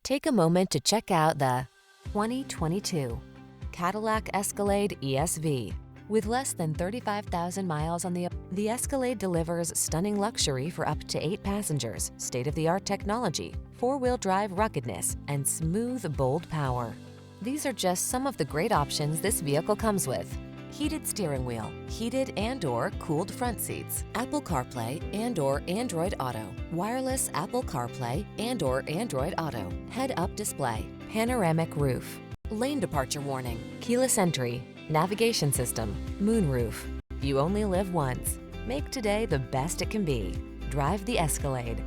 Take a moment to check out the 2022 Cadillac Escalade ESV. With less than 35,000 miles on the Escalade delivers stunning luxury for up to 8 passengers, state-of-the-art technology, four-wheel drive ruggedness, and smooth, bold power. These are just some of the great options this vehicle comes with: heated steering wheel, heated and/or cooled front seats, Apple CarPlay and/or Android Auto, wireless Apple CarPlay and/or Android Auto, head-up display, panoramic roof, lane departure warning, keyless entry, navigation system, moonroof. You only live once. Make today the best it can be. Drive the Escalade.